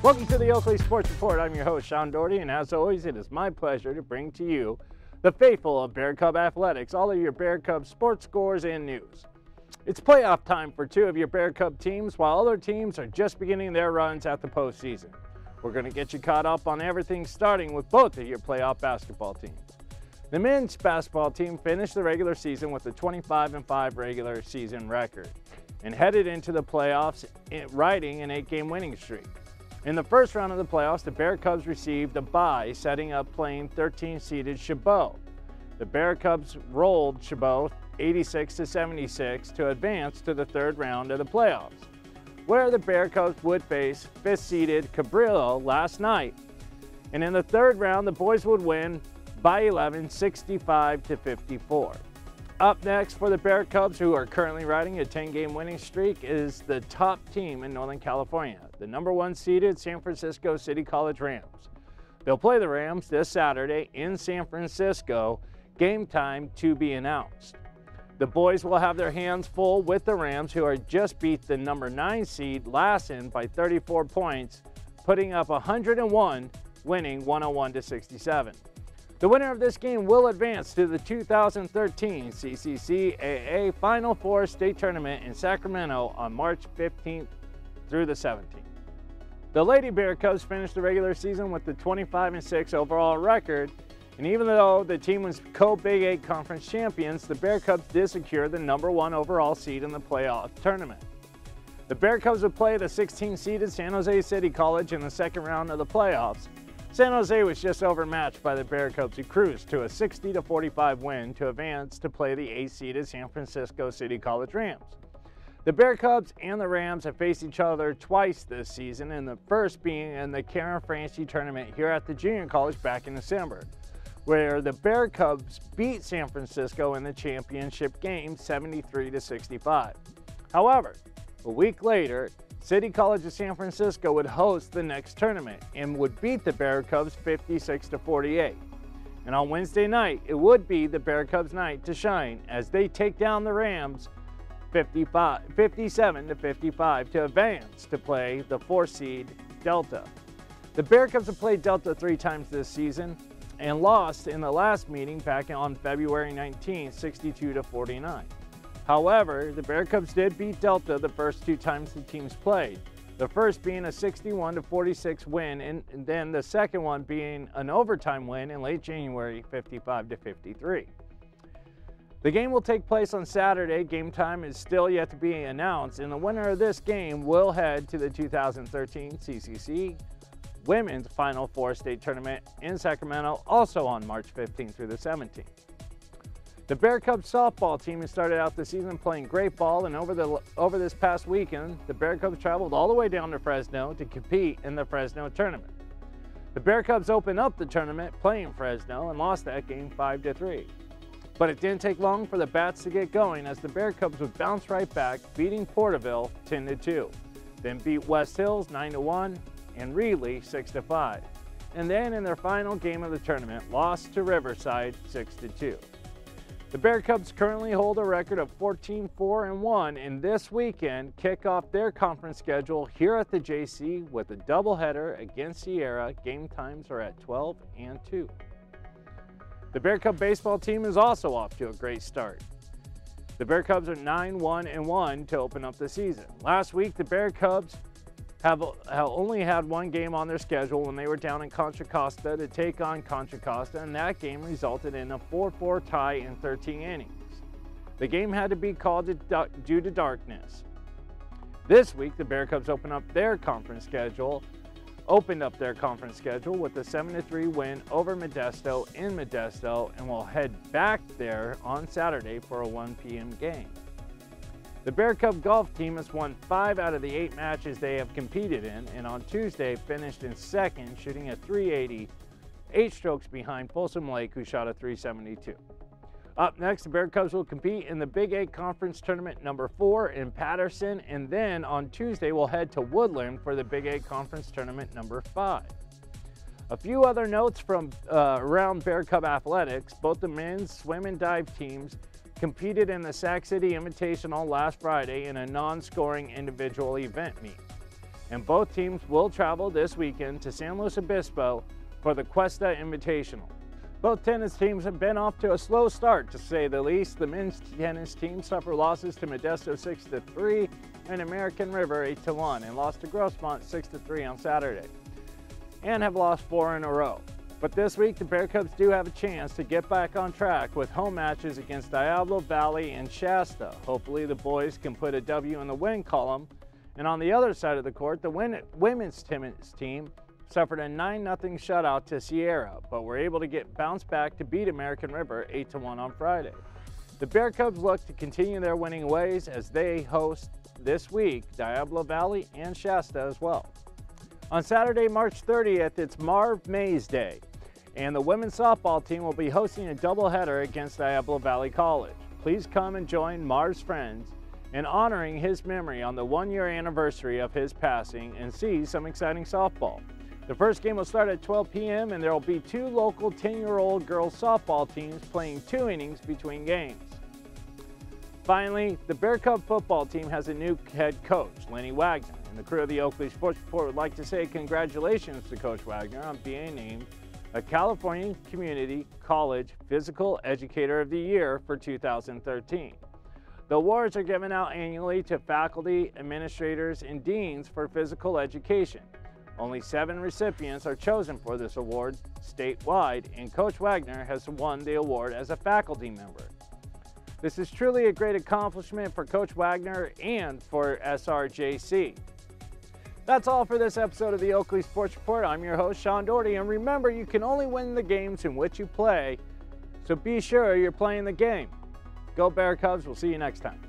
Welcome to the Oakleaf Sports Report. I'm your host, Sean Dougherty, and as always, it is my pleasure to bring to you the faithful of Bear Cub Athletics, all of your Bear Cub sports scores and news. It's playoff time for two of your Bear Cub teams, while other teams are just beginning their runs at the postseason. We're going to get you caught up on everything, starting with both of your playoff basketball teams. The men's basketball team finished the regular season with a 25-5 regular season record and headed into the playoffs riding an 8-game winning streak. In the first round of the playoffs, the Bear Cubs received a bye, setting up playing 13-seeded Chabot. The Bear Cubs rolled Chabot 86-76 to advance to the third round of the playoffs, where the Bear Cubs would face 5th-seeded Cabrillo last night. And in the third round, the boys would win by 11, 65-54. Up next for the Bear Cubs, who are currently riding a 10-game winning streak, is the top team in Northern California, the number 1 seeded San Francisco City College Rams. They'll play the Rams this Saturday in San Francisco, game time to be announced. The boys will have their hands full with the Rams, who are just beat the number 9 seed Lassen by 34 points, putting up 101, winning 101-67. The winner of this game will advance to the 2013 CCCAA Final Four State Tournament in Sacramento on March 15th through the 17th. The Lady Bear Cubs finished the regular season with the 25-6 overall record, and even though the team was co-Big 8 conference champions, the Bear Cubs did secure the number 1 overall seed in the playoff tournament. The Bear Cubs would play the 16-seeded San Jose City College in the second round of the playoffs. San Jose was just overmatched by the Bear Cubs, who cruised to a 60-45 win to advance to play the 8th-seeded San Francisco City College Rams. The Bear Cubs and the Rams have faced each other twice this season, and the first being in the Karen Franchi tournament here at the Junior College back in December, where the Bear Cubs beat San Francisco in the championship game 73-65. However, a week later, City College of San Francisco would host the next tournament and would beat the Bear Cubs 56-48. And on Wednesday night, it would be the Bear Cubs' night to shine as they take down the Rams 57-55 to advance to play the 4-seed Delta. The Bear Cubs have played Delta 3 times this season and lost in the last meeting back on February 19, 62-49. However, the Bear Cubs did beat Delta the first 2 times the teams played, the first being a 61-46 win, and then the second one being an overtime win in late January, 55-53. The game will take place on Saturday. Game time is still yet to be announced, and the winner of this game will head to the 2013 CCC Women's Final Four State Tournament in Sacramento, also on March 15th through the 17th. The Bear Cubs softball team has started out the season playing great ball, and over this past weekend, the Bear Cubs traveled all the way down to Fresno to compete in the Fresno tournament. The Bear Cubs opened up the tournament playing Fresno and lost that game 5-3. But it didn't take long for the bats to get going, as the Bear Cubs would bounce right back, beating Porterville 10-2, then beat West Hills 9-1 and Reedley 6-5, and then in their final game of the tournament lost to Riverside 6-2. The Bear Cubs currently hold a record of 14-4-1, and this weekend kick off their conference schedule here at the JC with a doubleheader against Sierra. Game times are at 12 and 2. The Bear Cub baseball team is also off to a great start. The Bear Cubs are 9-1-1 to open up the season. Last week, the Bear Cubs have only had 1 game on their schedule when they were down in Contra Costa to take on Contra Costa, and that game resulted in a 4-4 tie in 13 innings. The game had to be called due to darkness. This week, the Bear Cubs opened up their conference schedule with a 7-3 win over Modesto in Modesto, and will head back there on Saturday for a 1 p.m. game. The Bear Cub golf team has won 5 out of the 8 matches they have competed in, and on Tuesday finished in second, shooting a 380, 8 strokes behind Folsom Lake, who shot a 372. Up next, the Bear Cubs will compete in the Big 8 Conference Tournament number 4 in Patterson, and then on Tuesday we'll head to Woodland for the Big 8 Conference Tournament number 5. A few other notes from around Bear Cub athletics. Both the men's swim and dive teams competed in the Sac City Invitational last Friday in a non-scoring individual event meet. And both teams will travel this weekend to San Luis Obispo for the Cuesta Invitational. Both tennis teams have been off to a slow start, to say the least. The men's tennis team suffered losses to Modesto 6-3 and American River 8-1, and lost to Grossmont 6-3 on Saturday, and have lost 4 in a row. But this week, the Bear Cubs do have a chance to get back on track with home matches against Diablo Valley and Shasta. Hopefully the boys can put a W in the win column. And on the other side of the court, the women's tennis team suffered a 9-0 shutout to Sierra, but were able to bounce back to beat American River 8-1 on Friday. The Bear Cubs look to continue their winning ways as they host this week Diablo Valley and Shasta as well. On Saturday, March 30th, it's Marv Mays Day, and the women's softball team will be hosting a doubleheader against Diablo Valley College. Please come and join Marv's friends in honoring his memory on the 1-year anniversary of his passing and see some exciting softball. The first game will start at 12 p.m. and there will be 2 local 10-year-old girls softball teams playing 2 innings between games. Finally, the Bear Cub football team has a new head coach, Lenny Wagner, and the crew of the Oakleaf Sports Report would like to say congratulations to Coach Wagner on being named a California Community College Physical Educator of the Year for 2013. The awards are given out annually to faculty, administrators, and deans for physical education. Only 7 recipients are chosen for this award statewide, and Coach Wagner has won the award as a faculty member. This is truly a great accomplishment for Coach Wagner and for SRJC. That's all for this episode of the Oakleaf Sports Report. I'm your host, Sean Dougherty, and remember, you can only win the games in which you play, so be sure you're playing the game. Go Bear Cubs, we'll see you next time.